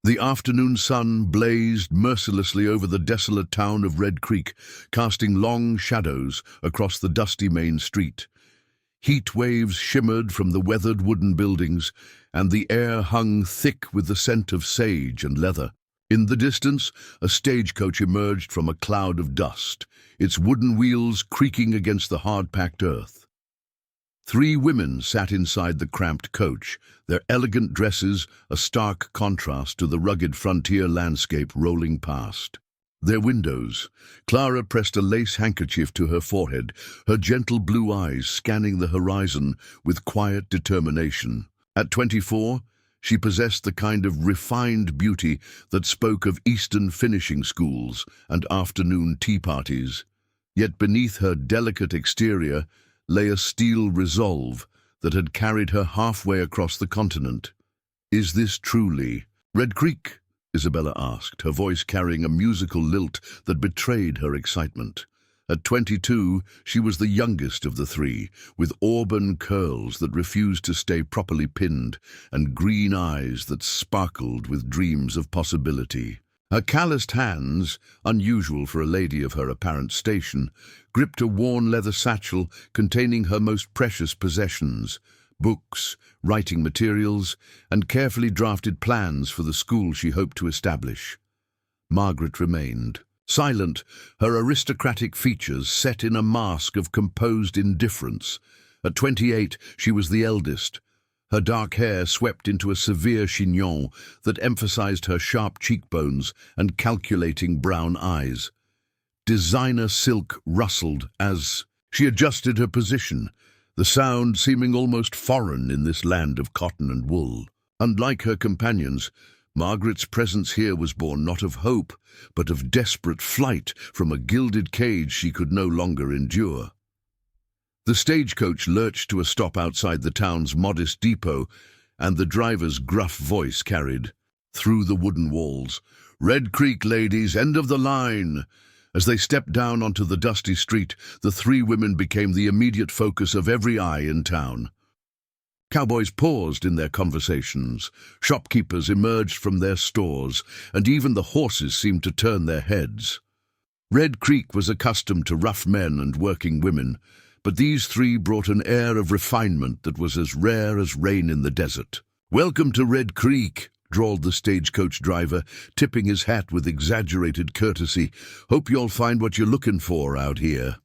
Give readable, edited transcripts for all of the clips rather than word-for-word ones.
The afternoon sun blazed mercilessly over the desolate town of Red Creek, casting long shadows across the dusty main street. Heat waves shimmered from the weathered wooden buildings, and the air hung thick with the scent of sage and leather. In the distance, a stagecoach emerged from a cloud of dust, its wooden wheels creaking against the hard-packed earth. 3 women sat inside the cramped coach, their elegant dresses a stark contrast to the rugged frontier landscape rolling past. Their windows, Clara pressed a lace handkerchief to her forehead, her gentle blue eyes scanning the horizon with quiet determination. At 24, she possessed the kind of refined beauty that spoke of Eastern finishing schools and afternoon tea parties. Yet beneath her delicate exterior lay a steel resolve that had carried her halfway across the continent. "Is this truly Red Creek?" Isabella asked, her voice carrying a musical lilt that betrayed her excitement. At 22, she was the youngest of the 3, with auburn curls that refused to stay properly pinned and green eyes that sparkled with dreams of possibility. Her calloused hands, unusual for a lady of her apparent station, gripped a worn leather satchel containing her most precious possessions: books, writing materials, and carefully drafted plans for the school she hoped to establish. Margaret remained, silent, her aristocratic features set in a mask of composed indifference. At 28, she was the eldest, her dark hair swept into a severe chignon that emphasized her sharp cheekbones and calculating brown eyes. Designer silk rustled as she adjusted her position, the sound seeming almost foreign in this land of cotton and wool. Unlike her companions, Margaret's presence here was born not of hope, but of desperate flight from a gilded cage she could no longer endure. The stagecoach lurched to a stop outside the town's modest depot, and the driver's gruff voice carried, through the wooden walls, "Red Creek, ladies, end of the line!" As they stepped down onto the dusty street, the 3 women became the immediate focus of every eye in town. Cowboys paused in their conversations, shopkeepers emerged from their stores, and even the horses seemed to turn their heads. Red Creek was accustomed to rough men and working women, but these 3 brought an air of refinement that was as rare as rain in the desert. "Welcome to Red Creek," drawled the stagecoach driver, tipping his hat with exaggerated courtesy. "Hope you'll find what you're looking for out here."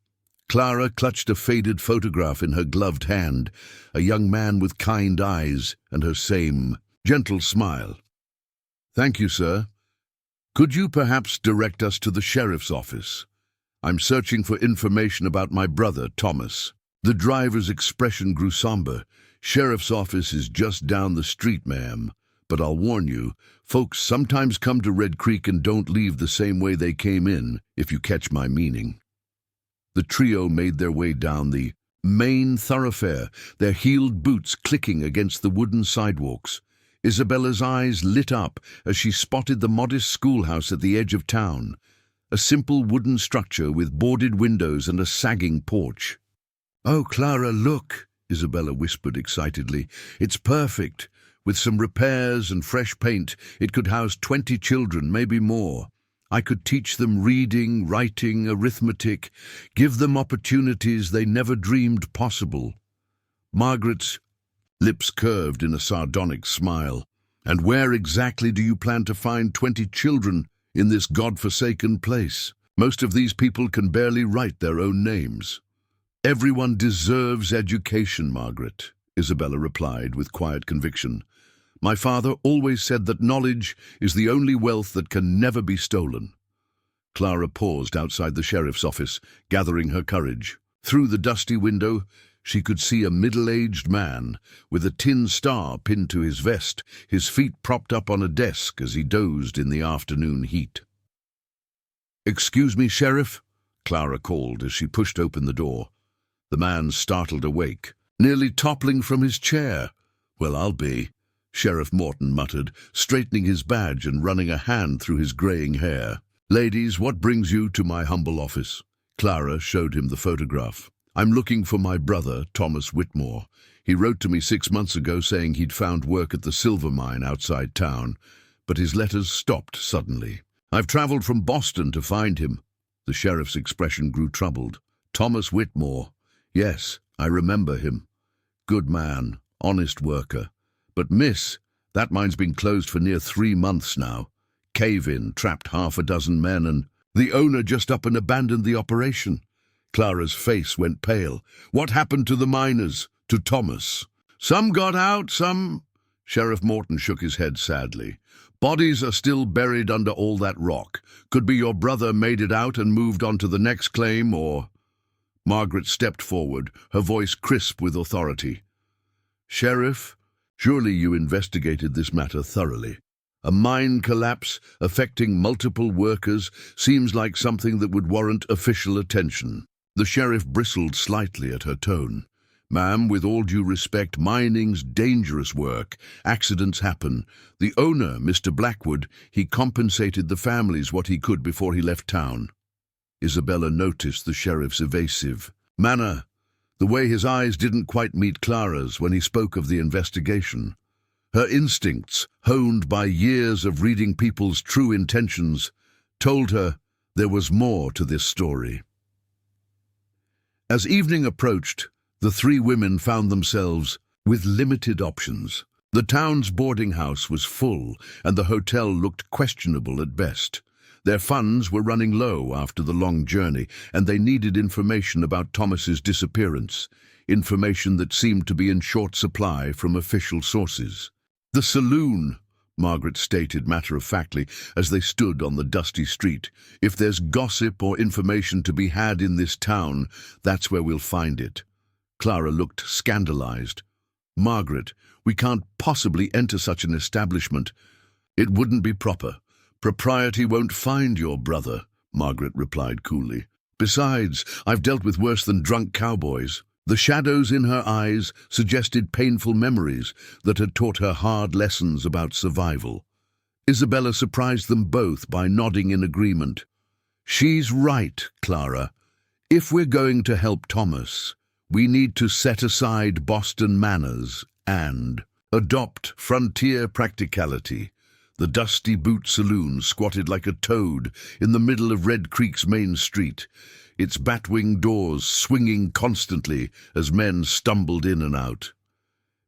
Clara clutched a faded photograph in her gloved hand, a young man with kind eyes and her same gentle smile. "Thank you, sir. Could you perhaps direct us to the sheriff's office? I'm searching for information about my brother, Thomas." The driver's expression grew somber. "Sheriff's office is just down the street, ma'am. But I'll warn you, folks sometimes come to Red Creek and don't leave the same way they came in, if you catch my meaning." The trio made their way down the main thoroughfare, their heeled boots clicking against the wooden sidewalks. Isabella's eyes lit up as she spotted the modest schoolhouse at the edge of town, a simple wooden structure with boarded windows and a sagging porch. "Oh, Clara, look," Isabella whispered excitedly. "It's perfect. With some repairs and fresh paint, it could house 20 children, maybe more. I could teach them reading, writing, arithmetic, give them opportunities they never dreamed possible." Margaret's lips curved in a sardonic smile. "And where exactly do you plan to find 20 children in this God-forsaken place? Most of these people can barely write their own names." "Everyone deserves education, Margaret," Isabella replied with quiet conviction. "My father always said that knowledge is the only wealth that can never be stolen." Clara paused outside the sheriff's office, gathering her courage. Through the dusty window, she could see a middle-aged man with a tin star pinned to his vest, his feet propped up on a desk as he dozed in the afternoon heat. "Excuse me, Sheriff," Clara called as she pushed open the door. The man startled awake, nearly toppling from his chair. "Well, I'll be," Sheriff Morton muttered, straightening his badge and running a hand through his graying hair. "Ladies, what brings you to my humble office?" Clara showed him the photograph. "I'm looking for my brother, Thomas Whitmore. He wrote to me 6 months ago saying he'd found work at the silver mine outside town, but his letters stopped suddenly. "I've traveled from Boston to find him." The sheriff's expression grew troubled. "Thomas Whitmore. Yes, I remember him. Good man, honest worker. But miss, that mine's been closed for near 3 months now. Cave-in, trapped half a dozen men, and the owner just up and abandoned the operation." Clara's face went pale. "What happened to the miners? To Thomas?" "Some got out, some—" Sheriff Morton shook his head sadly. "Bodies are still buried under all that rock. Could be your brother made it out and moved on to the next claim, or—" Margaret stepped forward, her voice crisp with authority. "Sheriff, surely you investigated this matter thoroughly. A mine collapse affecting multiple workers seems like something that would warrant official attention." The sheriff bristled slightly at her tone. "Ma'am, with all due respect, mining's dangerous work. Accidents happen. The owner, Mr. Blackwood, he compensated the families what he could before he left town." Isabella noticed the sheriff's evasive manner, the way his eyes didn't quite meet Clara's when he spoke of the investigation. Her instincts, honed by years of reading people's true intentions, told her there was more to this story. As evening approached, the 3 women found themselves with limited options. The town's boarding house was full, and the hotel looked questionable at best. Their funds were running low after the long journey, and they needed information about Thomas's disappearance, information that seemed to be in short supply from official sources. "The saloon," Margaret stated matter-of-factly as they stood on the dusty street. "If there's gossip or information to be had in this town, that's where we'll find it." Clara looked scandalized. "Margaret, we can't possibly enter such an establishment. It wouldn't be proper. Propriety won't find your brother," Margaret replied coolly. "Besides, I've dealt with worse than drunk cowboys." The shadows in her eyes suggested painful memories that had taught her hard lessons about survival. Isabella surprised them both by nodding in agreement. "She's right, Clara. If we're going to help Thomas, we need to set aside Boston manners and adopt frontier practicality." The dusty boot saloon squatted like a toad in the middle of Red Creek's main street, its batwing doors swinging constantly as men stumbled in and out.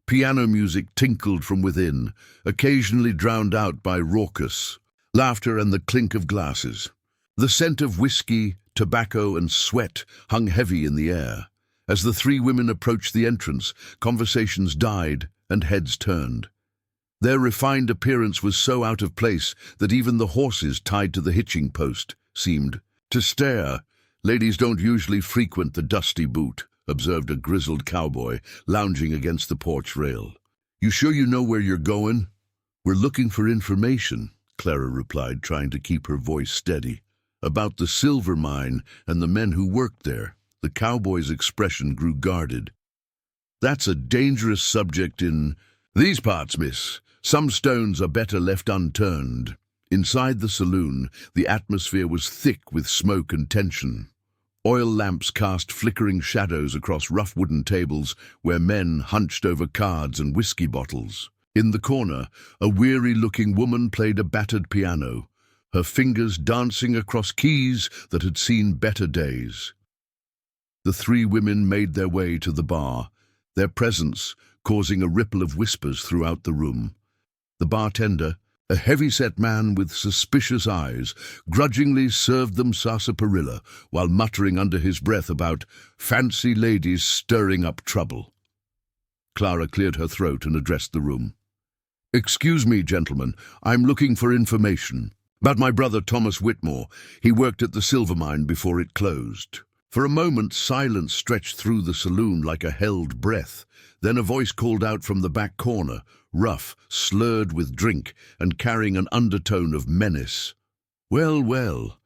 Piano music tinkled from within, occasionally drowned out by raucous laughter and the clink of glasses. The scent of whiskey, tobacco, and sweat hung heavy in the air. As the 3 women approached the entrance, conversations died and heads turned. Their refined appearance was so out of place that even the horses tied to the hitching post seemed to stare. "Ladies don't usually frequent the dusty boot," observed a grizzled cowboy, lounging against the porch rail. "You sure you know where you're going?" "We're looking for information," Clara replied, trying to keep her voice steady. "About the silver mine and the men who worked there." The cowboy's expression grew guarded. "That's a dangerous subject in these parts, miss. Some stones are better left unturned." Inside the saloon, the atmosphere was thick with smoke and tension. Oil lamps cast flickering shadows across rough wooden tables where men hunched over cards and whiskey bottles. In the corner, a weary-looking woman played a battered piano, her fingers dancing across keys that had seen better days. The 3 women made their way to the bar, their presence causing a ripple of whispers throughout the room. The bartender, a heavy-set man with suspicious eyes, grudgingly served them sarsaparilla while muttering under his breath about fancy ladies stirring up trouble. Clara cleared her throat and addressed the room. "Excuse me, gentlemen, I'm looking for information about my brother Thomas Whitmore. He worked at the silver mine before it closed." For a moment, silence stretched through the saloon like a held breath. Then a voice called out from the back corner, rough, slurred with drink, and carrying an undertone of menace. "Well, well,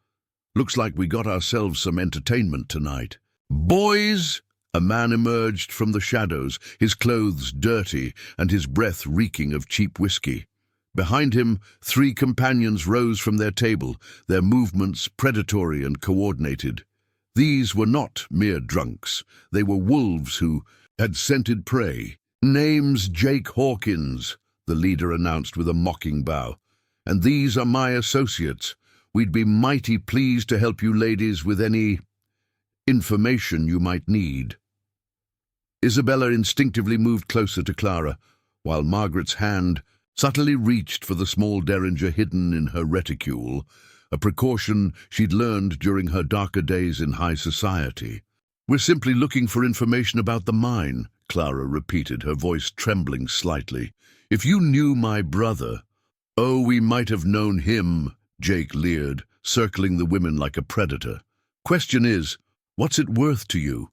looks like we got ourselves some entertainment tonight. Boys!" A man emerged from the shadows, his clothes dirty and his breath reeking of cheap whiskey. Behind him, 3 companions rose from their table, their movements predatory and coordinated. These were not mere drunks. They were wolves who had scented prey. "Name's Jake Hawkins," the leader announced with a mocking bow. and these are my associates. We'd be mighty pleased to help you ladies with any information you might need." Isabella instinctively moved closer to Clara, while Margaret's hand subtly reached for the small derringer hidden in her reticule, a precaution she'd learned during her darker days in high society. "We're simply looking for information about the mine," Clara repeated, her voice trembling slightly. "If you knew my brother—" "Oh, we might have known him," Jake leered, circling the women like a predator. "Question is, what's it worth to you?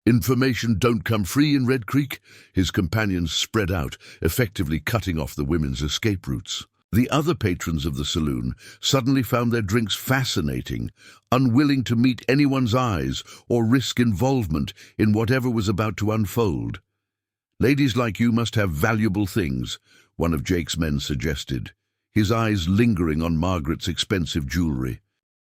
Information don't come free in Red Creek." His companions spread out, effectively cutting off the women's escape routes. The other patrons of the saloon suddenly found their drinks fascinating, unwilling to meet anyone's eyes or risk involvement in whatever was about to unfold. "Ladies like you must have valuable things," one of Jake's men suggested, his eyes lingering on Margaret's expensive jewelry.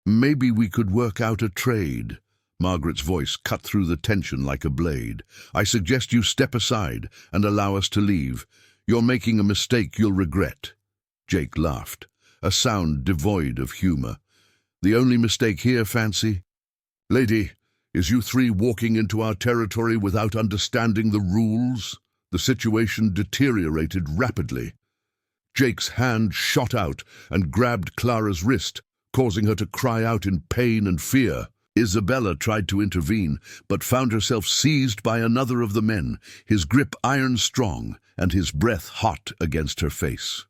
"Maybe we could work out a trade." Margaret's voice cut through the tension like a blade. "I suggest you step aside and allow us to leave. You're making a mistake you'll regret." Jake laughed, a sound devoid of humor. "The only mistake here, Fancy? Lady, is you three walking into our territory without understanding the rules?" The situation deteriorated rapidly. Jake's hand shot out and grabbed Clara's wrist, causing her to cry out in pain and fear. Isabella tried to intervene, but found herself seized by another of the men, his grip iron-strong and his breath hot against her face.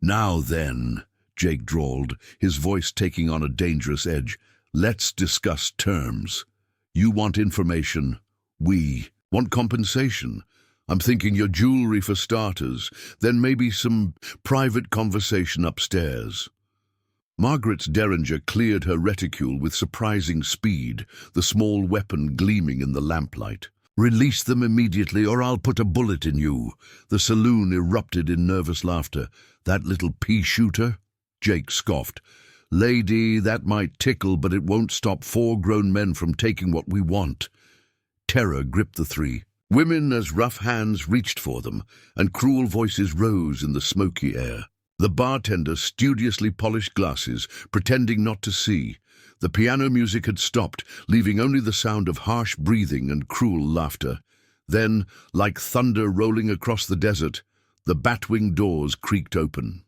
"Now then," Jake drawled, his voice taking on a dangerous edge, "let's discuss terms. You want information. We want compensation. I'm thinking your jewelry for starters, then maybe some private conversation upstairs." Margaret's derringer cleared her reticule with surprising speed, the small weapon gleaming in the lamplight. "Release them immediately or I'll put a bullet in you." The saloon erupted in nervous laughter. "That little pea-shooter?" Jake scoffed. "Lady, that might tickle, but it won't stop 4 grown men from taking what we want." Terror gripped the three. Women as rough hands reached for them, and cruel voices rose in the smoky air. The bartender studiously polished glasses, pretending not to see. The piano music had stopped, leaving only the sound of harsh breathing and cruel laughter. Then, like thunder rolling across the desert, the bat-wing doors creaked open.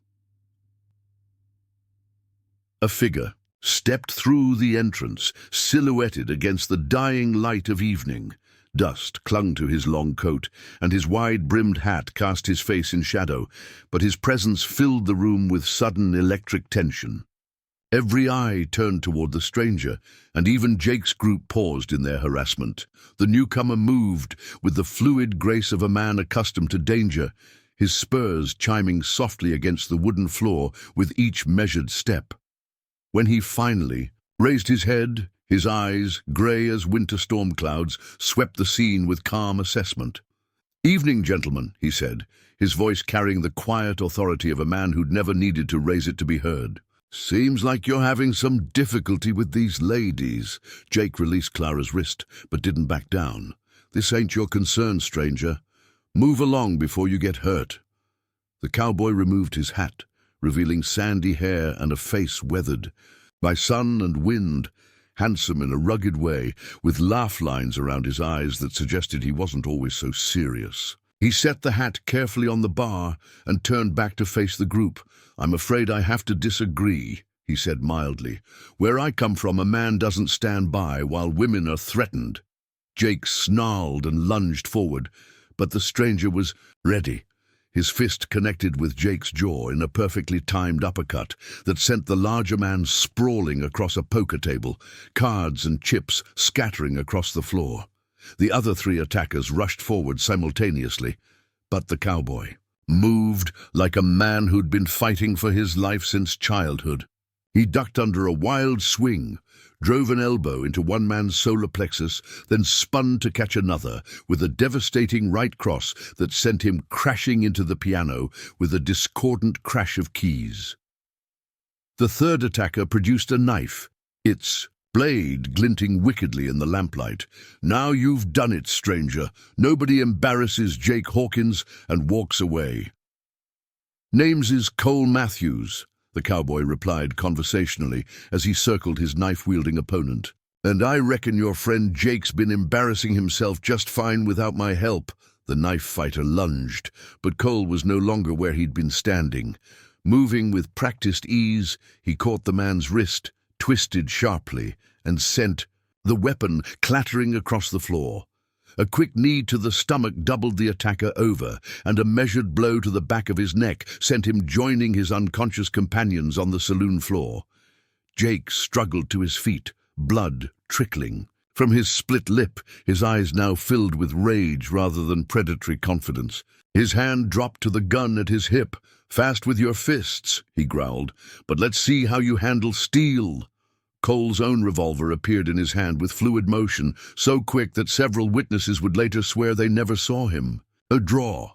A figure stepped through the entrance, silhouetted against the dying light of evening. Dust clung to his long coat, and his wide-brimmed hat cast his face in shadow, but his presence filled the room with sudden electric tension. Every eye turned toward the stranger, and even Jake's group paused in their harassment. The newcomer moved with the fluid grace of a man accustomed to danger, his spurs chiming softly against the wooden floor with each measured step. When he finally raised his head, his eyes, grey as winter storm clouds, swept the scene with calm assessment. "Evening, gentlemen," he said, his voice carrying the quiet authority of a man who'd never needed to raise it to be heard. "Seems like you're having some difficulty with these ladies." Jake released Clara's wrist, but didn't back down. "This ain't your concern, stranger. Move along before you get hurt." The cowboy removed his hat, revealing sandy hair and a face weathered by sun and wind, handsome in a rugged way, with laugh lines around his eyes that suggested he wasn't always so serious. He set the hat carefully on the bar and turned back to face the group. "I'm afraid I have to disagree," he said mildly. "Where I come from, a man doesn't stand by while women are threatened." Jake snarled and lunged forward, but the stranger was ready. His fist connected with Jake's jaw in a perfectly timed uppercut that sent the larger man sprawling across a poker table, cards and chips scattering across the floor. The other 3 attackers rushed forward simultaneously, but the cowboy moved like a man who'd been fighting for his life since childhood. He ducked under a wild swing, drove an elbow into one man's solar plexus, then spun to catch another with a devastating right cross that sent him crashing into the piano with a discordant crash of keys. The third attacker produced a knife, its blade glinting wickedly in the lamplight. "Now you've done it, stranger." Nobody embarrasses Jake Hawkins, and walks away. "Names is Cole Matthews," the cowboy replied conversationally as he circled his knife-wielding opponent. "And I reckon your friend Jake's been embarrassing himself just fine without my help." The knife fighter lunged, but Cole was no longer where he'd been standing. Moving with practiced ease, he caught the man's wrist, twisted sharply, and sent the weapon clattering across the floor. A quick knee to the stomach doubled the attacker over, and a measured blow to the back of his neck sent him joining his unconscious companions on the saloon floor. Jake struggled to his feet, blood trickling. From his split lip, his eyes now filled with rage rather than predatory confidence. His hand dropped to the gun at his hip. "Fast with your fists," he growled, "but let's see how you handle steel." Cole's own revolver appeared in his hand with fluid motion, so quick that several witnesses would later swear they never saw him. A draw.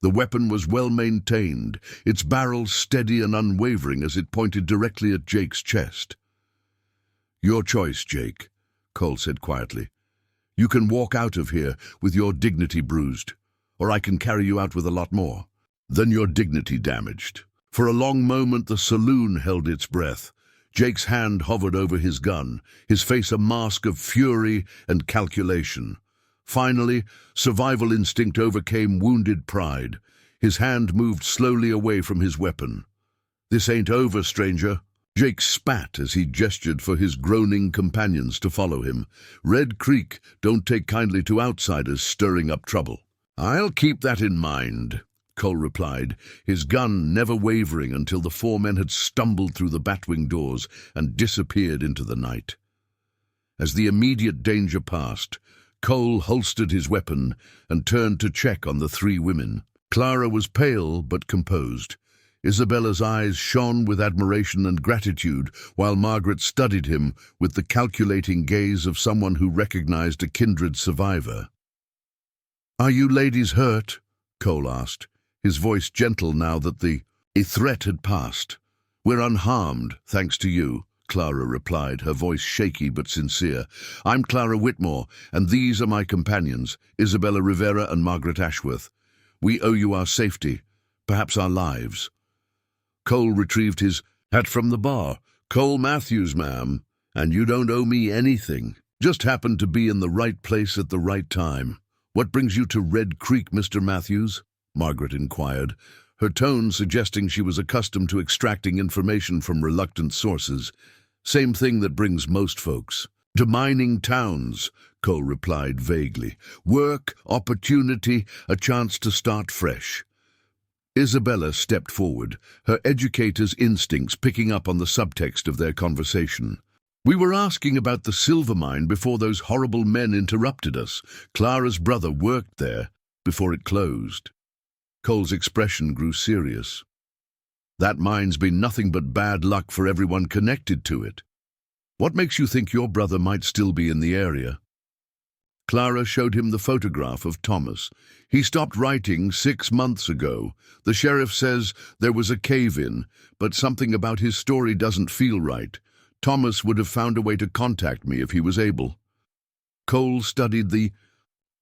The weapon was well maintained, its barrel steady and unwavering as it pointed directly at Jake's chest. "Your choice, Jake," Cole said quietly. "You can walk out of here with your dignity bruised, or I can carry you out with a lot more. Then your dignity damaged." For a long moment the saloon held its breath. Jake's hand hovered over his gun, his face a mask of fury and calculation. Finally, survival instinct overcame wounded pride. His hand moved slowly away from his weapon. "This ain't over, stranger." Jake spat as he gestured for his groaning companions to follow him. "Red Creek don't take kindly to outsiders stirring up trouble." "I'll keep that in mind," Cole replied, his gun never wavering until the four men had stumbled through the batwing doors and disappeared into the night. As the immediate danger passed, Cole holstered his weapon and turned to check on the three women. Clara was pale but composed. Isabella's eyes shone with admiration and gratitude, while Margaret studied him with the calculating gaze of someone who recognized a kindred survivor. "Are you ladies hurt?" Cole asked, his voice gentle now that the threat had passed. "We're unharmed, thanks to you," Clara replied, her voice shaky but sincere. "I'm Clara Whitmore, and these are my companions, Isabella Rivera and Margaret Ashworth. We owe you our safety, perhaps our lives." Cole retrieved his hat from the bar. "Cole Matthews, ma'am, and you don't owe me anything. Just happened to be in the right place at the right time." "What brings you to Red Creek, Mr. Matthews?" Margaret inquired, her tone suggesting she was accustomed to extracting information from reluctant sources. "Same thing that brings most folks." "To mining towns," Cole replied vaguely. "Work, opportunity, a chance to start fresh." Isabella stepped forward, her educator's instincts picking up on the subtext of their conversation. "We were asking about the silver mine before those horrible men interrupted us. Clara's brother worked there before it closed." Cole's expression grew serious. "That mine's been nothing but bad luck for everyone connected to it. What makes you think your brother might still be in the area?" Clara showed him the photograph of Thomas. "He stopped writing 6 months ago. The sheriff says there was a cave-in, but something about his story doesn't feel right. Thomas would have found a way to contact me if he was able." Cole studied the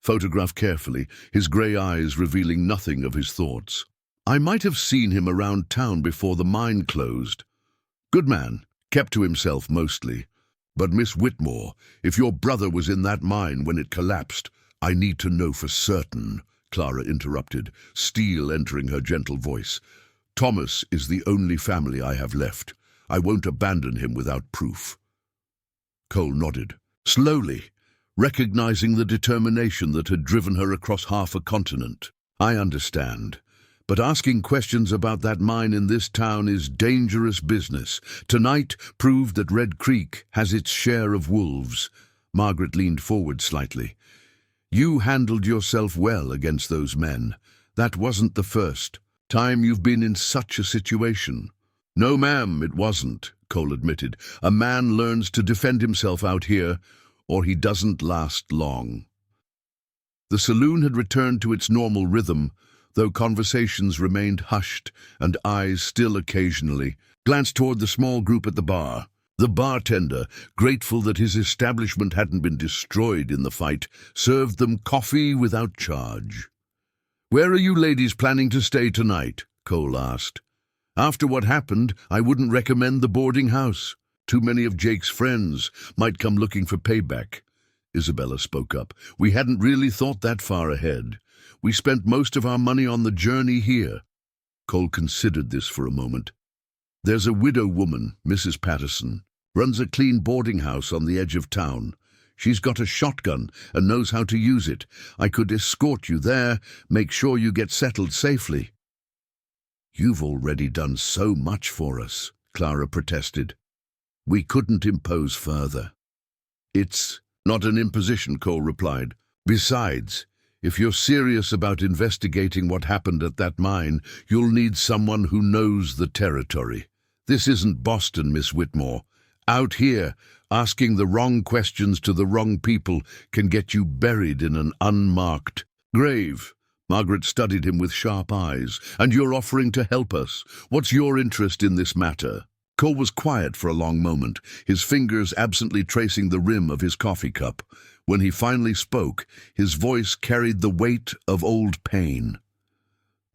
photograph carefully, his grey eyes revealing nothing of his thoughts. "I might have seen him around town before the mine closed. Good man, kept to himself mostly. But Miss Whitmore, if your brother was in that mine when it collapsed, I need to know for certain," Clara interrupted, steel entering her gentle voice. "Thomas is the only family I have left. I won't abandon him without proof." Cole nodded, slowly, recognizing the determination that had driven her across half a continent. "I understand. But asking questions about that mine in this town is dangerous business. Tonight proved that Red Creek has its share of wolves." Margaret leaned forward slightly. "You handled yourself well against those men. That wasn't the first time you've been in such a situation." "No, ma'am, it wasn't," Cole admitted. "A man learns to defend himself out here, or he doesn't last long." The saloon had returned to its normal rhythm, though conversations remained hushed and eyes still occasionally glanced toward the small group at the bar. The bartender, grateful that his establishment hadn't been destroyed in the fight, served them coffee without charge. "Where are you ladies planning to stay tonight?" Cole asked. After what happened, I wouldn't recommend the boarding house. Too many of Jake's friends might come looking for payback. Isabella spoke up. We hadn't really thought that far ahead. We spent most of our money on the journey here. Cole considered this for a moment. There's a widow woman, Mrs. Patterson, runs a clean boarding house on the edge of town. She's got a shotgun and knows how to use it. I could escort you there, make sure you get settled safely. You've already done so much for us, Clara protested. We couldn't impose further. It's not an imposition, Cole replied. Besides, if you're serious about investigating what happened at that mine, you'll need someone who knows the territory. This isn't Boston, Miss Whitmore. Out here, asking the wrong questions to the wrong people can get you buried in an unmarked grave. Margaret studied him with sharp eyes. And you're offering to help us. What's your interest in this matter? Cole was quiet for a long moment, his fingers absently tracing the rim of his coffee cup. When he finally spoke, his voice carried the weight of old pain.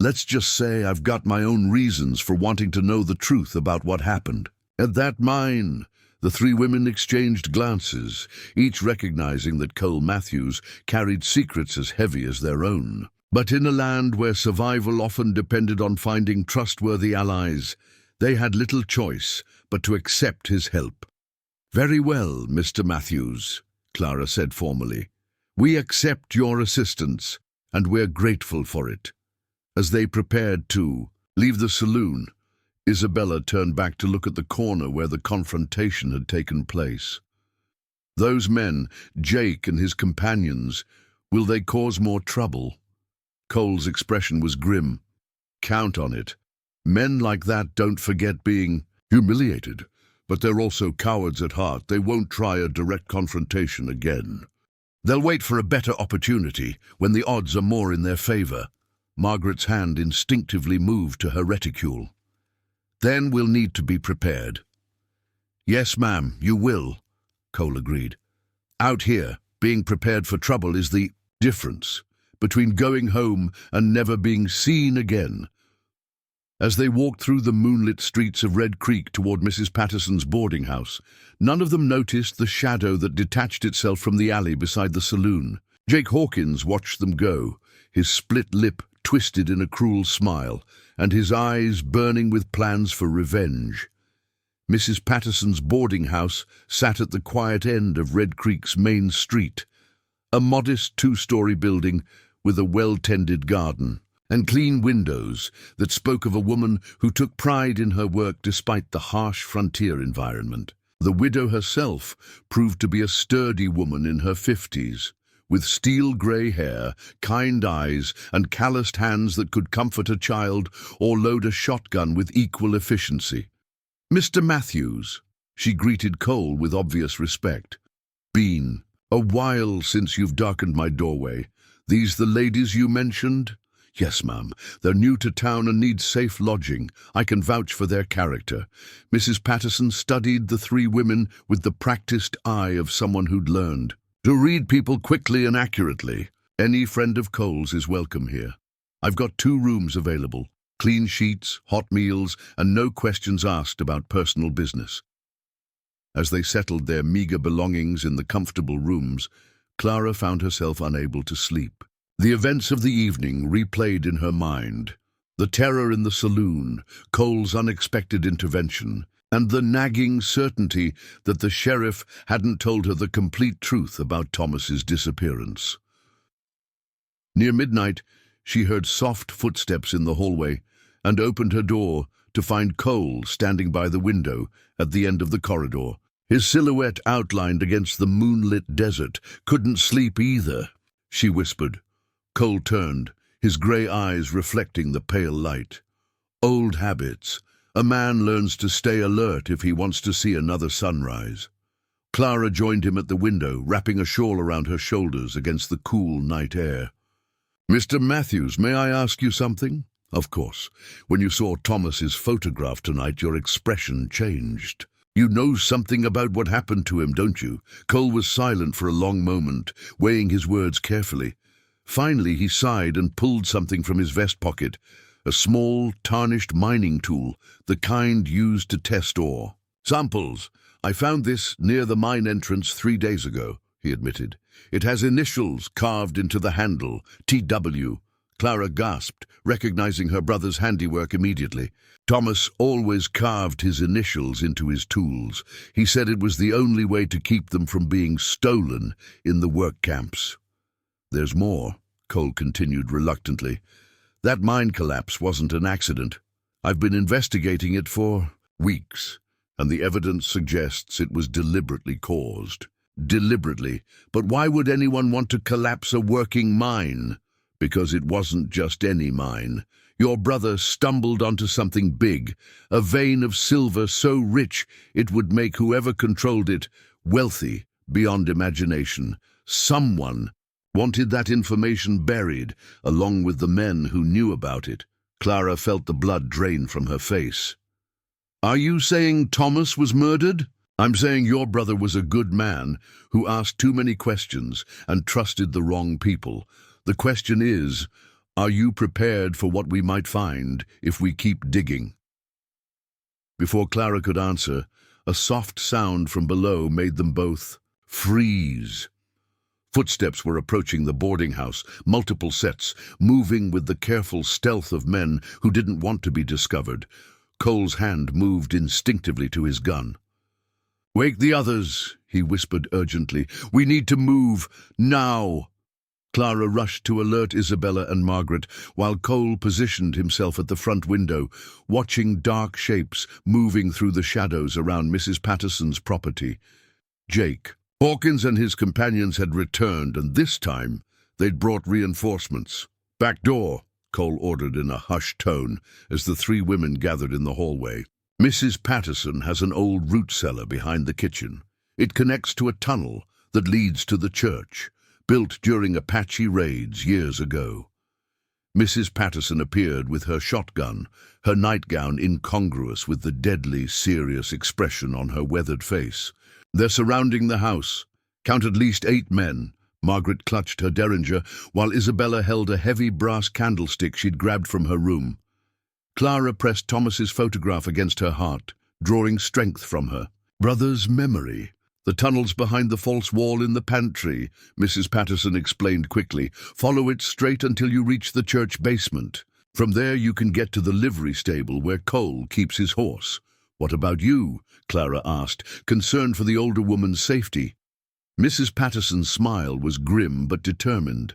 Let's just say I've got my own reasons for wanting to know the truth about what happened. At that mine, the three women exchanged glances, each recognizing that Cole Matthews carried secrets as heavy as their own. But in a land where survival often depended on finding trustworthy allies, they had little choice but to accept his help. Very well, Mr. Matthews, Clara said formally. We accept your assistance, and we're grateful for it. As they prepared to leave the saloon, Isabella turned back to look at the corner where the confrontation had taken place. Those men, Jake and his companions, will they cause more trouble? Cole's expression was grim. Count on it. Men like that don't forget being humiliated, but they're also cowards at heart. They won't try a direct confrontation again. They'll wait for a better opportunity when the odds are more in their favor. Margaret's hand instinctively moved to her reticule. Then we'll need to be prepared. Yes, ma'am, you will, Cole agreed. Out here, being prepared for trouble is the difference between going home and never being seen again. As they walked through the moonlit streets of Red Creek toward Mrs. Patterson's boarding house, none of them noticed the shadow that detached itself from the alley beside the saloon. Jake Hawkins watched them go, his split lip twisted in a cruel smile, and his eyes burning with plans for revenge. Mrs. Patterson's boarding house sat at the quiet end of Red Creek's main street, a modest two-story building with a well-tended garden and clean windows that spoke of a woman who took pride in her work despite the harsh frontier environment. The widow herself proved to be a sturdy woman in her 50s, with steel-grey hair, kind eyes, and calloused hands that could comfort a child or load a shotgun with equal efficiency. Mr. Matthews, she greeted Cole with obvious respect. Been a while since you've darkened my doorway. These the ladies you mentioned? Yes, ma'am. They're new to town and need safe lodging. I can vouch for their character. Mrs. Patterson studied the three women with the practiced eye of someone who'd learned to read people quickly and accurately. Any friend of Cole's is welcome here. I've got 2 rooms available, clean sheets, hot meals, and no questions asked about personal business. As they settled their meager belongings in the comfortable rooms, Clara found herself unable to sleep. The events of the evening replayed in her mind. The terror in the saloon, Cole's unexpected intervention, and the nagging certainty that the sheriff hadn't told her the complete truth about Thomas's disappearance. Near midnight, she heard soft footsteps in the hallway and opened her door to find Cole standing by the window at the end of the corridor. His silhouette outlined against the moonlit desert. Couldn't sleep either, she whispered. Cole turned, his grey eyes reflecting the pale light. Old habits. A man learns to stay alert if he wants to see another sunrise. Clara joined him at the window, wrapping a shawl around her shoulders against the cool night air. Mr. Matthews, may I ask you something? Of course. When you saw Thomas's photograph tonight, your expression changed. You know something about what happened to him, don't you? Cole was silent for a long moment, weighing his words carefully. Finally, he sighed and pulled something from his vest pocket. a small, tarnished mining tool, the kind used to test ore. "Samples. I found this near the mine entrance 3 days ago," he admitted. "It has initials carved into the handle, TW. Clara gasped, recognizing her brother's handiwork immediately. Thomas always carved his initials into his tools. He said it was the only way to keep them from being stolen in the work camps. "There's more," Cole continued reluctantly. "That mine collapse wasn't an accident. I've been investigating it for weeks, and the evidence suggests it was deliberately caused." Deliberately. But why would anyone want to collapse a working mine? Because it wasn't just any mine. Your brother stumbled onto something big, a vein of silver so rich it would make whoever controlled it wealthy beyond imagination. Someone wanted that information buried, along with the men who knew about it. Clara felt the blood drain from her face. "Are you saying Thomas was murdered?" "I'm saying your brother was a good man who asked too many questions and trusted the wrong people. The question is, are you prepared for what we might find if we keep digging?" Before Clara could answer, a soft sound from below made them both freeze. Footsteps were approaching the boarding house, multiple sets, moving with the careful stealth of men who didn't want to be discovered. Cole's hand moved instinctively to his gun. "Wake the others," he whispered urgently. "We need to move, now." Clara rushed to alert Isabella and Margaret, while Cole positioned himself at the front window, watching dark shapes moving through the shadows around Mrs. Patterson's property. Jake. Hawkins and his companions had returned, and this time they'd brought reinforcements. "Back door," Cole ordered in a hushed tone as the 3 women gathered in the hallway. "Mrs. Patterson has an old root cellar behind the kitchen. It connects to a tunnel that leads to the church, built during Apache raids years ago." Mrs. Patterson appeared with her shotgun, her nightgown incongruous with the deadly, serious expression on her weathered face. "They're surrounding the house. Count at least 8 men." Margaret clutched her derringer, while Isabella held a heavy brass candlestick she'd grabbed from her room. Clara pressed Thomas's photograph against her heart, drawing strength from her. "Brother's memory. The tunnel's behind the false wall in the pantry," Mrs. Patterson explained quickly. "Follow it straight until you reach the church basement. From there you can get to the livery stable where Cole keeps his horse." "What about you?" Clara asked, concerned for the older woman's safety. Mrs. Patterson's smile was grim but determined.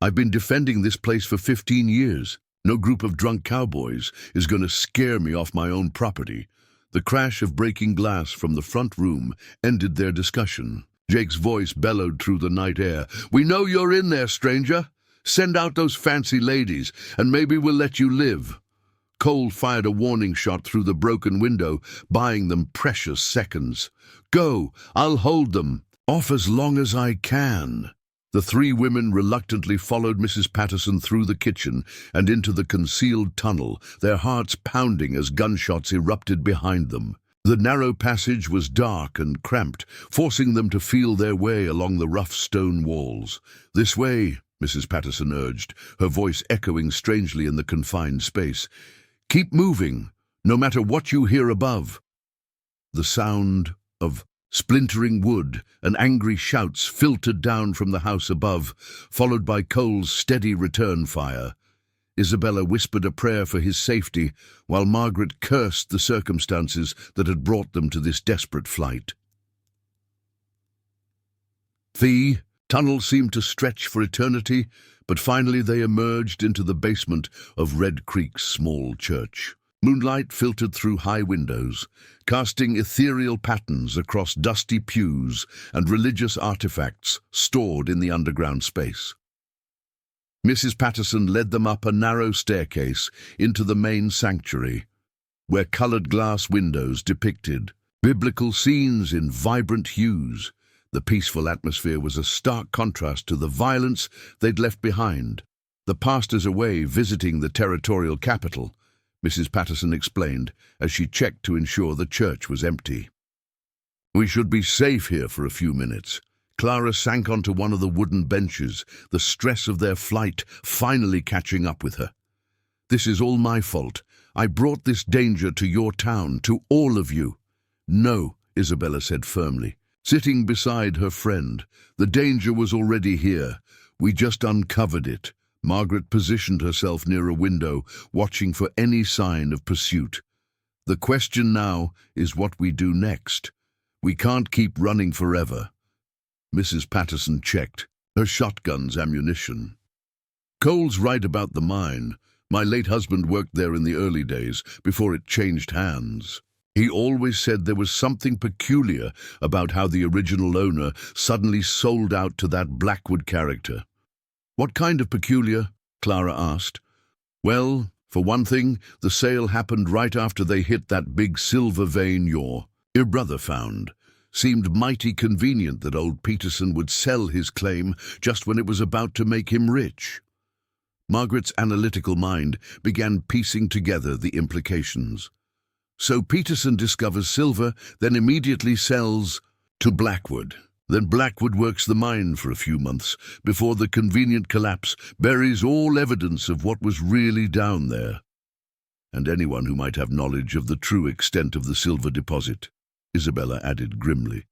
"I've been defending this place for 15 years. No group of drunk cowboys is going to scare me off my own property." The crash of breaking glass from the front room ended their discussion. Jake's voice bellowed through the night air. "We know you're in there, stranger. Send out those fancy ladies, and maybe we'll let you live." Cole fired a warning shot through the broken window, buying them precious seconds. "Go, I'll hold them. Off as long as I can." The 3 women reluctantly followed Mrs. Patterson through the kitchen and into the concealed tunnel, their hearts pounding as gunshots erupted behind them. The narrow passage was dark and cramped, forcing them to feel their way along the rough stone walls. "This way," Mrs. Patterson urged, her voice echoing strangely in the confined space. "Keep moving, no matter what you hear above." The sound of splintering wood and angry shouts filtered down from the house above, followed by Cole's steady return fire. Isabella whispered a prayer for his safety, while Margaret cursed the circumstances that had brought them to this desperate flight. The tunnel seemed to stretch for eternity, but finally they emerged into the basement of Red Creek's small church. Moonlight filtered through high windows, casting ethereal patterns across dusty pews and religious artifacts stored in the underground space. Mrs. Patterson led them up a narrow staircase into the main sanctuary, where colored glass windows depicted biblical scenes in vibrant hues. The peaceful atmosphere was a stark contrast to the violence they'd left behind. "The pastor's away visiting the territorial capital," Mrs. Patterson explained as she checked to ensure the church was empty. "We should be safe here for a few minutes." Clara sank onto one of the wooden benches, the stress of their flight finally catching up with her. This is all my fault. I brought this danger to your town, to all of you." "No," Isabella said firmly, sitting beside her friend. "The danger was already here. We just uncovered it." Margaret positioned herself near a window, watching for any sign of pursuit. "The question now is what we do next. We can't keep running forever." Mrs. Patterson checked her shotgun's ammunition. "Cole's right about the mine. My late husband worked there in the early days, before it changed hands. He always said there was something peculiar about how the original owner suddenly sold out to that Blackwood character." "What kind of peculiar?" Clara asked. "Well, for one thing, the sale happened right after they hit that big silver vein your brother found. Seemed mighty convenient that old Peterson would sell his claim just when it was about to make him rich." Margaret's analytical mind began piecing together the implications. So Peterson discovers silver, then immediately sells to Blackwood. Then Blackwood works the mine for a few months before the convenient collapse buries all evidence of what was really down there. "And anyone who might have knowledge of the true extent of the silver deposit," Isabella added grimly.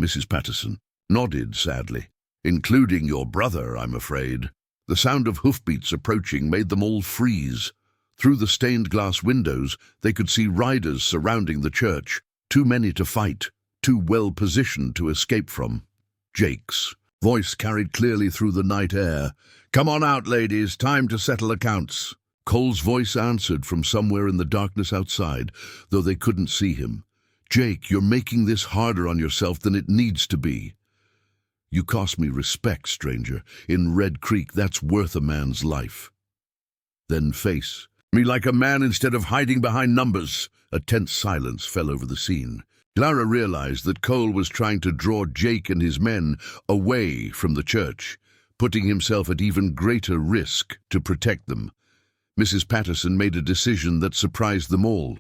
Mrs. Patterson nodded sadly. "Including your brother, I'm afraid." The sound of hoofbeats approaching made them all freeze. Through the stained glass windows, they could see riders surrounding the church, too many to fight, too well positioned to escape from. Jake's voice carried clearly through the night air. "Come on out, ladies, time to settle accounts." Cole's voice answered from somewhere in the darkness outside, though they couldn't see him. "Jake, you're making this harder on yourself than it needs to be." "You cost me respect, stranger. In Red Creek, that's worth a man's life." "Then face me like a man instead of hiding behind numbers." A tense silence fell over the scene. Clara realized that Cole was trying to draw Jake and his men away from the church, putting himself at even greater risk to protect them. Mrs. Patterson made a decision that surprised them all.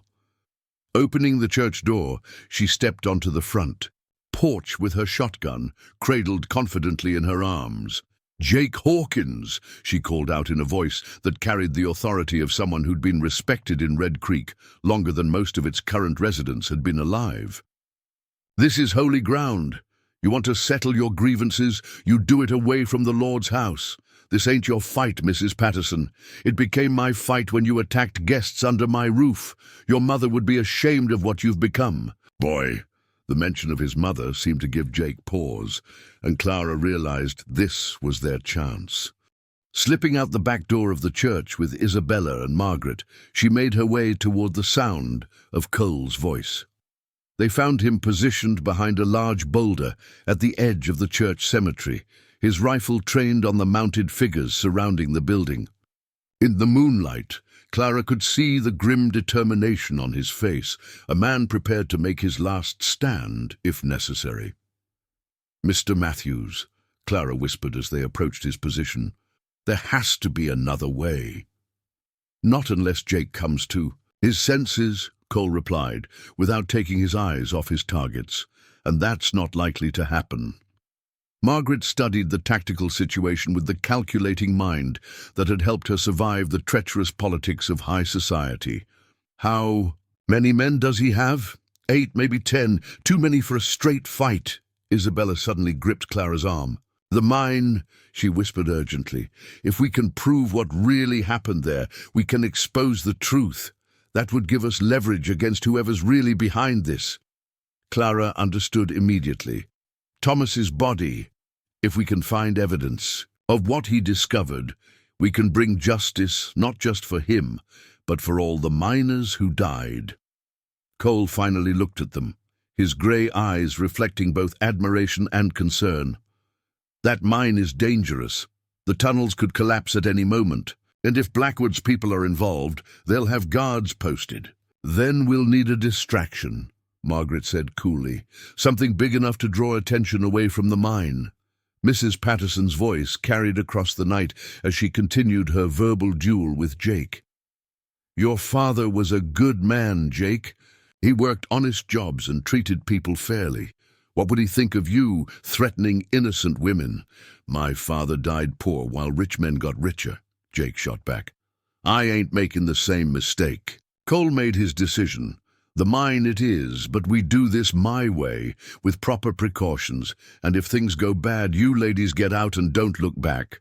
Opening the church door, she stepped onto the front porch with her shotgun, cradled confidently in her arms. "Jake Hawkins," she called out in a voice that carried the authority of someone who'd been respected in Red Creek longer than most of its current residents had been alive. "This is holy ground. You want to settle your grievances, you do it away from the Lord's house. This ain't your fight, Mrs. Patterson. It became my fight when you attacked guests under my roof. Your mother would be ashamed of what you've become." "Boy." The mention of his mother seemed to give Jake pause, and Clara realized this was their chance. Slipping out the back door of the church with Isabella and Margaret, she made her way toward the sound of Cole's voice. They found him positioned behind a large boulder at the edge of the church cemetery, his rifle trained on the mounted figures surrounding the building. In the moonlight, Clara could see the grim determination on his face, a man prepared to make his last stand, if necessary. "Mr. Matthews," Clara whispered as they approached his position, "there has to be another way." "Not unless Jake comes to his senses," Cole replied, without taking his eyes off his targets, "and that's not likely to happen." Margaret studied the tactical situation with the calculating mind that had helped her survive the treacherous politics of high society. "How many men does he have? 8, maybe 10. Too many for a straight fight." Isabella suddenly gripped Clara's arm. "The mine," she whispered urgently. "If we can prove what really happened there, we can expose the truth. That would give us leverage against whoever's really behind this." Clara understood immediately. "Thomas's body. If we can find evidence of what he discovered, we can bring justice not just for him, but for all the miners who died." Cole finally looked at them, his grey eyes reflecting both admiration and concern. "That mine is dangerous. The tunnels could collapse at any moment, and if Blackwood's people are involved, they'll have guards posted. Then we'll need a distraction," Margaret said coolly, "something big enough to draw attention away from the mine." Mrs. Patterson's voice carried across the night as she continued her verbal duel with Jake. "Your father was a good man, Jake. He worked honest jobs and treated people fairly. What would he think of you threatening innocent women?" "My father died poor while rich men got richer," Jake shot back. I ain't making the same mistake. Cole made his decision. The mine it is, but we do this my way, with proper precautions, and if things go bad, you ladies get out and don't look back.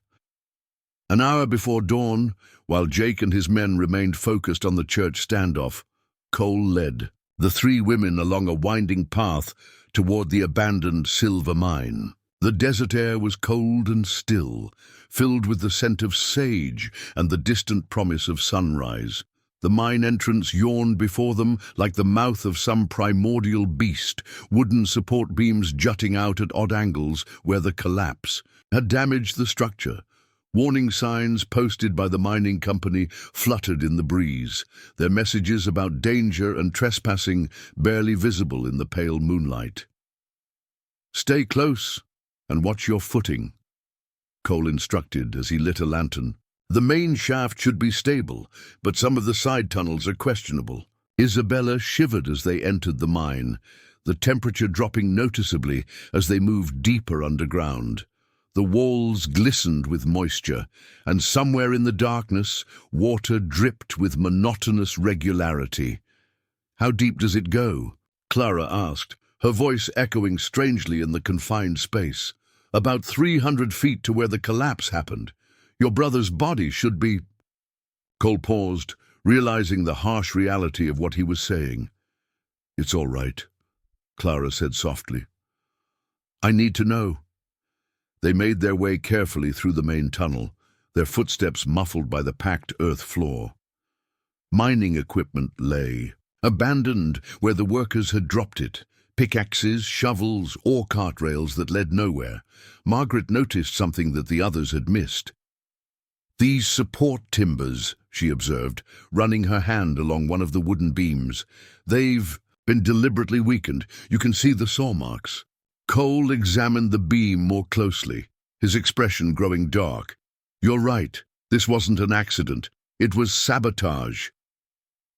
An hour before dawn, while Jake and his men remained focused on the church standoff, Cole led the three women along a winding path toward the abandoned silver mine. The desert air was cold and still, filled with the scent of sage and the distant promise of sunrise. The mine entrance yawned before them like the mouth of some primordial beast, wooden support beams jutting out at odd angles where the collapse had damaged the structure. Warning signs posted by the mining company fluttered in the breeze, their messages about danger and trespassing barely visible in the pale moonlight. "Stay close and watch your footing," Cole instructed as he lit a lantern. "The main shaft should be stable, but some of the side tunnels are questionable." Isabella shivered as they entered the mine, the temperature dropping noticeably as they moved deeper underground. The walls glistened with moisture, and somewhere in the darkness, water dripped with monotonous regularity. "How deep does it go?" Clara asked, her voice echoing strangely in the confined space. "About 300 feet to where the collapse happened. Your brother's body should be—" Cole paused, realizing the harsh reality of what he was saying. "It's all right," Clara said softly. "I need to know." They made their way carefully through the main tunnel, their footsteps muffled by the packed earth floor. Mining equipment lay, abandoned where the workers had dropped it. Pickaxes, shovels, ore cart rails that led nowhere. Margaret noticed something that the others had missed. "These support timbers," she observed, running her hand along one of the wooden beams. "They've been deliberately weakened. You can see the saw marks." Cole examined the beam more closely, his expression growing dark. "You're right. This wasn't an accident. It was sabotage."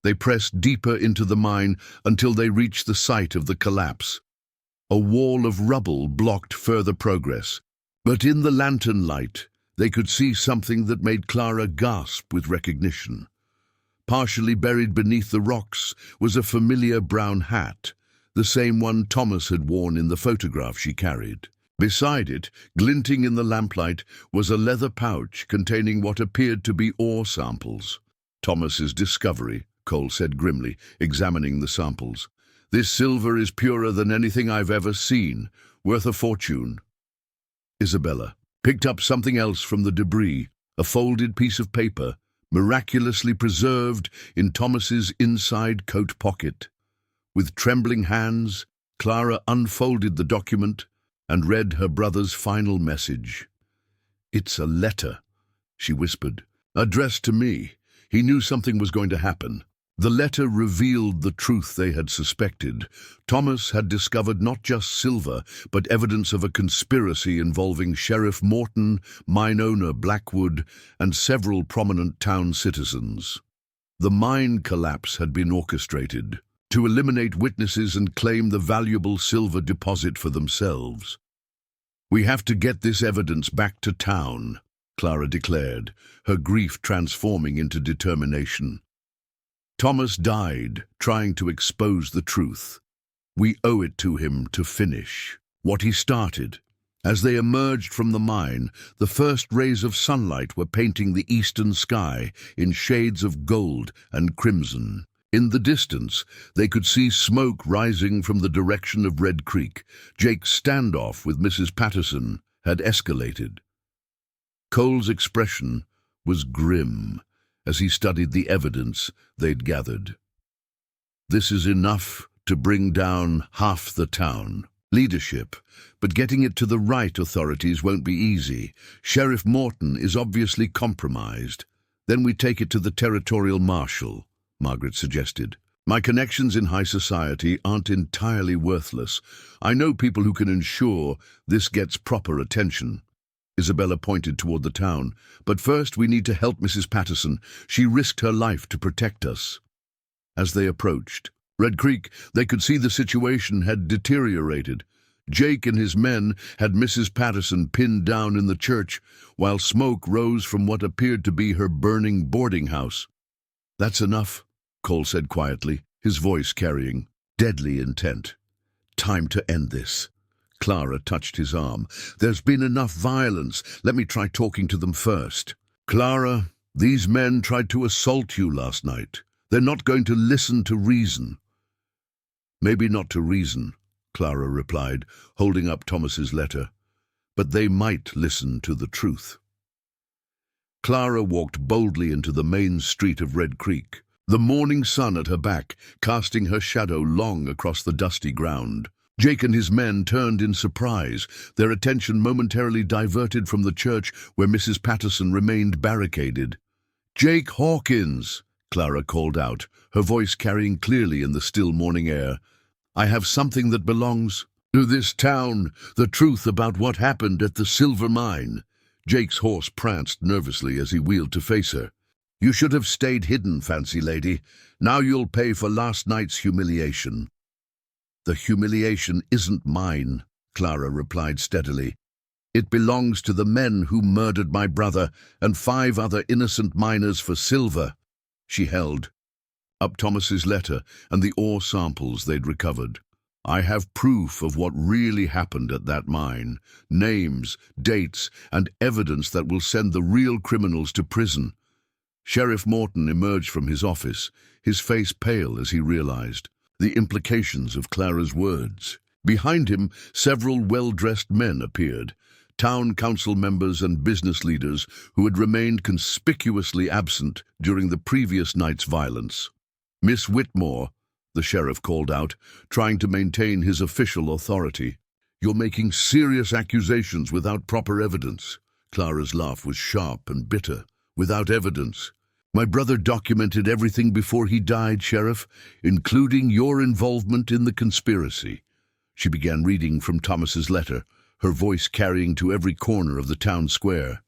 They pressed deeper into the mine until they reached the site of the collapse. A wall of rubble blocked further progress, but in the lantern light, they could see something that made Clara gasp with recognition. Partially buried beneath the rocks was a familiar brown hat, the same one Thomas had worn in the photograph she carried. Beside it, glinting in the lamplight, was a leather pouch containing what appeared to be ore samples. "Thomas's discovery," Cole said grimly, examining the samples. "This silver is purer than anything I've ever seen, worth a fortune." Isabella picked up something else from the debris, a folded piece of paper, miraculously preserved in Thomas's inside coat pocket. With trembling hands, Clara unfolded the document and read her brother's final message. "It's a letter," she whispered, "addressed to me. He knew something was going to happen." The letter revealed the truth they had suspected. Thomas had discovered not just silver, but evidence of a conspiracy involving Sheriff Morton, mine owner Blackwood, and several prominent town citizens. The mine collapse had been orchestrated to eliminate witnesses and claim the valuable silver deposit for themselves. "We have to get this evidence back to town," Clara declared, her grief transforming into determination. "Thomas died trying to expose the truth. We owe it to him to finish what he started." As they emerged from the mine, the first rays of sunlight were painting the eastern sky in shades of gold and crimson. In the distance, they could see smoke rising from the direction of Red Creek. Jake's standoff with Mrs. Patterson had escalated. Cole's expression was grim as he studied the evidence they'd gathered. "This is enough to bring down half the town. Leadership, but getting it to the right authorities won't be easy. Sheriff Morton is obviously compromised. Then we take it to the territorial marshal," Margaret suggested. "My connections in high society aren't entirely worthless. I know people who can ensure this gets proper attention." Isabella pointed toward the town. "But first we need to help Mrs. Patterson. She risked her life to protect us." As they approached Red Creek, they could see the situation had deteriorated. Jake and his men had Mrs. Patterson pinned down in the church, while smoke rose from what appeared to be her burning boarding house. "That's enough," Cole said quietly, his voice carrying deadly intent. "Time to end this." Clara touched his arm. "There's been enough violence. Let me try talking to them first." "Clara, these men tried to assault you last night. They're not going to listen to reason." "Maybe not to reason," Clara replied, holding up Thomas's letter, "but they might listen to the truth." Clara walked boldly into the main street of Red Creek, the morning sun at her back, casting her shadow long across the dusty ground. Jake and his men turned in surprise, their attention momentarily diverted from the church where Mrs. Patterson remained barricaded. "Jake Hawkins!" Clara called out, her voice carrying clearly in the still morning air. "I have something that belongs to this town, the truth about what happened at the silver mine." Jake's horse pranced nervously as he wheeled to face her. "You should have stayed hidden, fancy lady. Now you'll pay for last night's humiliation." "The humiliation isn't mine," Clara replied steadily. "It belongs to the men who murdered my brother and 5 other innocent miners for silver." She held up Thomas's letter and the ore samples they'd recovered. "I have proof of what really happened at that mine, names, dates, and evidence that will send the real criminals to prison." Sheriff Morton emerged from his office, his face pale as he realized the implications of Clara's words. Behind him, several well-dressed men appeared, town council members and business leaders who had remained conspicuously absent during the previous night's violence. "Miss Whitmore," the sheriff called out, trying to maintain his official authority. "You're making serious accusations without proper evidence." Clara's laugh was sharp and bitter. "Without evidence? My brother documented everything before he died, Sheriff, including your involvement in the conspiracy." She began reading from Thomas's letter, her voice carrying to every corner of the town square.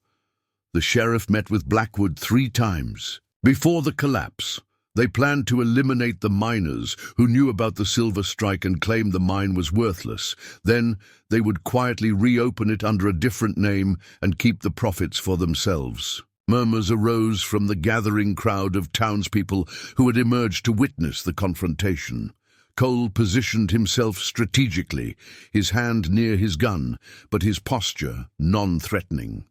"The sheriff met with Blackwood 3 times. Before the collapse, they planned to eliminate the miners who knew about the silver strike and claimed the mine was worthless. Then they would quietly reopen it under a different name and keep the profits for themselves." Murmurs arose from the gathering crowd of townspeople who had emerged to witness the confrontation. Cole positioned himself strategically, his hand near his gun, but his posture non-threatening.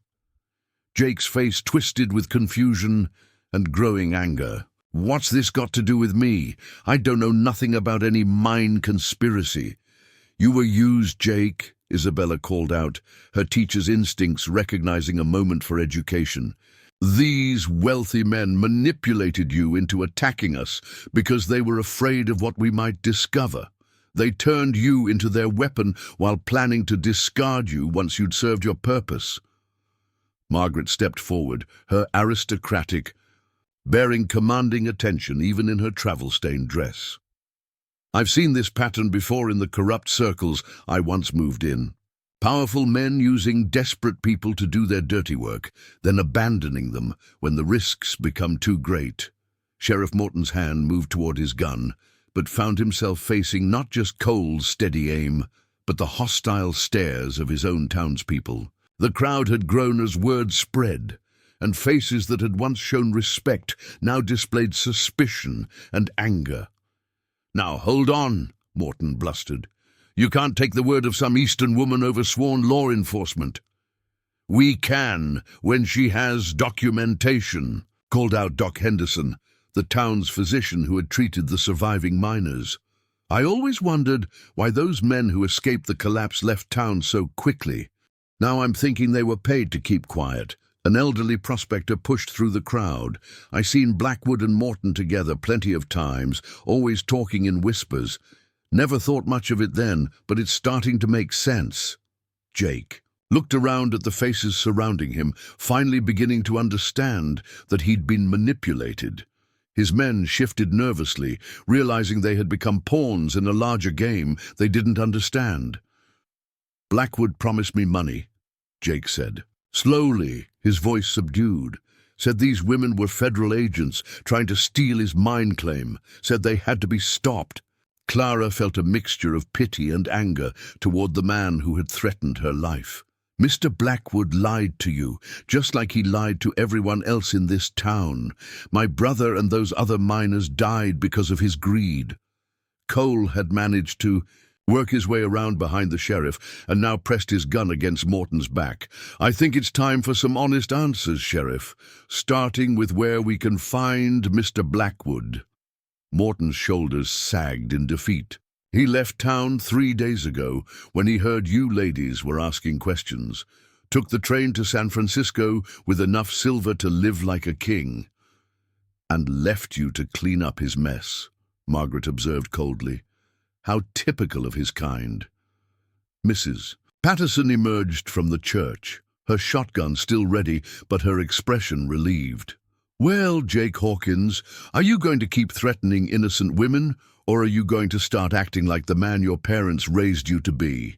Jake's face twisted with confusion and growing anger. "What's this got to do with me? I don't know nothing about any mine conspiracy." "You were used, Jake," Isabella called out, her teacher's instincts recognizing a moment for education. "These wealthy men manipulated you into attacking us because they were afraid of what we might discover. They turned you into their weapon while planning to discard you once you'd served your purpose." Margaret stepped forward, her aristocratic, bearing commanding attention even in her travel-stained dress. "I've seen this pattern before in the corrupt circles I once moved in. Powerful men using desperate people to do their dirty work, then abandoning them when the risks become too great." Sheriff Morton's hand moved toward his gun, but found himself facing not just Cole's steady aim, but the hostile stares of his own townspeople. The crowd had grown as word spread, and faces that had once shown respect now displayed suspicion and anger. "Now hold on," Morton blustered. "You can't take the word of some Eastern woman over sworn law enforcement." "We can, when she has documentation," called out Doc Henderson, the town's physician who had treated the surviving miners. "I always wondered why those men who escaped the collapse left town so quickly. Now I'm thinking they were paid to keep quiet." An elderly prospector pushed through the crowd. "I seen Blackwood and Morton together plenty of times, always talking in whispers. Never thought much of it then, but it's starting to make sense." Jake looked around at the faces surrounding him, finally beginning to understand that he'd been manipulated. His men shifted nervously, realizing they had become pawns in a larger game they didn't understand. "Blackwood promised me money," Jake said. Slowly, his voice subdued. "Said these women were federal agents trying to steal his mine claim. Said they had to be stopped." Clara felt a mixture of pity and anger toward the man who had threatened her life. Mr. Blackwood lied to you, just like he lied to everyone else in this town. My brother and those other miners died because of his greed. Cole had managed to work his way around behind the sheriff and now pressed his gun against Morton's back. I think it's time for some honest answers, Sheriff, starting with where we can find Mr. Blackwood. Morton's shoulders sagged in defeat. He left town 3 days ago when he heard you ladies were asking questions. Took the train to San Francisco with enough silver to live like a king. And left you to clean up his mess, Margaret observed coldly. How typical of his kind. Mrs. Patterson emerged from the church, her shotgun still ready, but her expression relieved. Well, Jake Hawkins, are you going to keep threatening innocent women, or are you going to start acting like the man your parents raised you to be?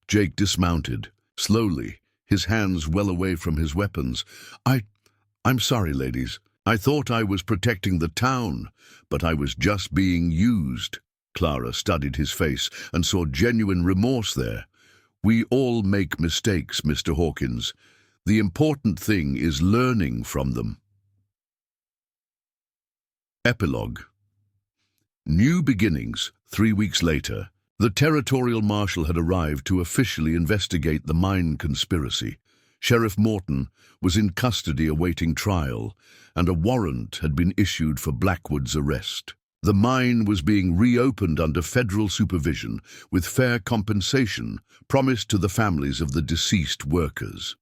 Jake dismounted, slowly, his hands well away from his weapons. I'm sorry, ladies. I thought I was protecting the town, but I was just being used. Clara studied his face and saw genuine remorse there. We all make mistakes, Mr. Hawkins. The important thing is learning from them. Epilogue. New beginnings. 3 weeks later, the territorial marshal had arrived to officially investigate the mine conspiracy. Sheriff Morton was in custody awaiting trial, and a warrant had been issued for Blackwood's arrest. The mine was being reopened under federal supervision, with fair compensation promised to the families of the deceased workers.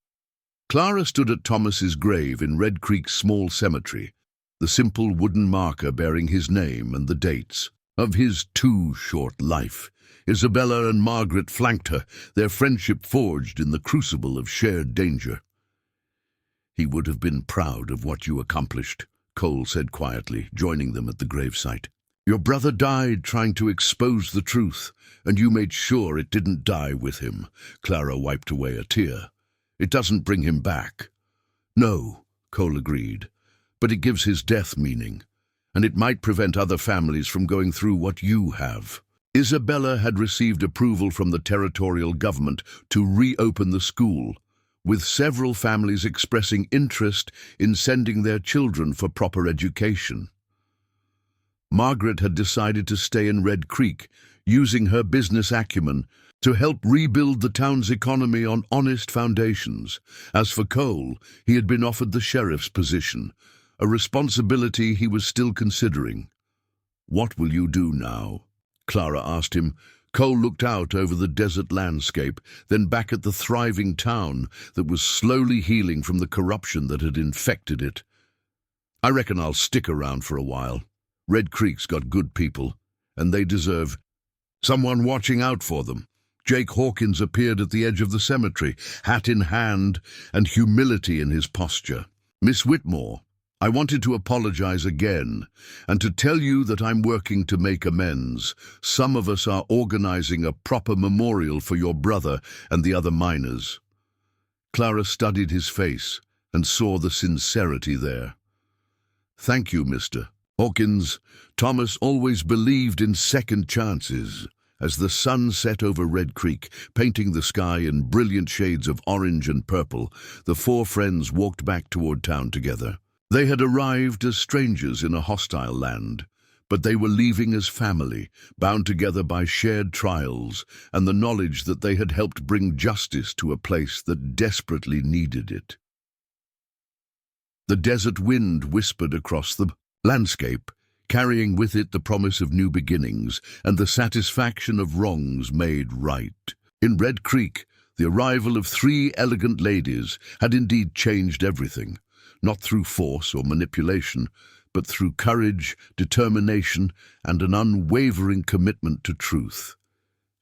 Clara stood at Thomas's grave in Red Creek's small cemetery, the simple wooden marker bearing his name and the dates of his too short life. Isabella and Margaret flanked her, their friendship forged in the crucible of shared danger. He would have been proud of what you accomplished, Cole said quietly, joining them at the gravesite. Your brother died trying to expose the truth, and you made sure it didn't die with him. Clara wiped away a tear. It doesn't bring him back. No, Cole agreed, but it gives his death meaning, and it might prevent other families from going through what you have. Isabella had received approval from the territorial government to reopen the school, with several families expressing interest in sending their children for proper education. Margaret had decided to stay in Red Creek, using her business acumen to help rebuild the town's economy on honest foundations. As for Cole, he had been offered the sheriff's position, a responsibility he was still considering. What will you do now? Clara asked him. Cole looked out over the desert landscape, then back at the thriving town that was slowly healing from the corruption that had infected it. I reckon I'll stick around for a while. Red Creek's got good people, and they deserve someone watching out for them. Jake Hawkins appeared at the edge of the cemetery, hat in hand and humility in his posture. Miss Whitmore, I wanted to apologize again, and to tell you that I'm working to make amends. Some of us are organizing a proper memorial for your brother and the other miners. Clara studied his face and saw the sincerity there. Thank you, Mr. Hawkins. Thomas always believed in second chances. As the sun set over Red Creek, painting the sky in brilliant shades of orange and purple, the four friends walked back toward town together. They had arrived as strangers in a hostile land, but they were leaving as family, bound together by shared trials and the knowledge that they had helped bring justice to a place that desperately needed it. The desert wind whispered across the landscape, carrying with it the promise of new beginnings and the satisfaction of wrongs made right. In Red Creek, the arrival of 3 elegant ladies had indeed changed everything, not through force or manipulation, but through courage, determination, and an unwavering commitment to truth.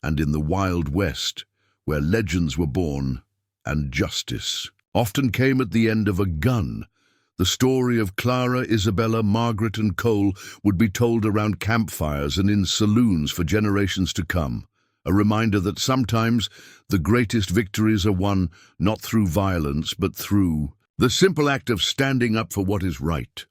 And in the Wild West, where legends were born and justice often came at the end of a gun, the story of Clara, Isabella, Margaret, and Cole would be told around campfires and in saloons for generations to come, a reminder that sometimes the greatest victories are won not through violence but through the simple act of standing up for what is right.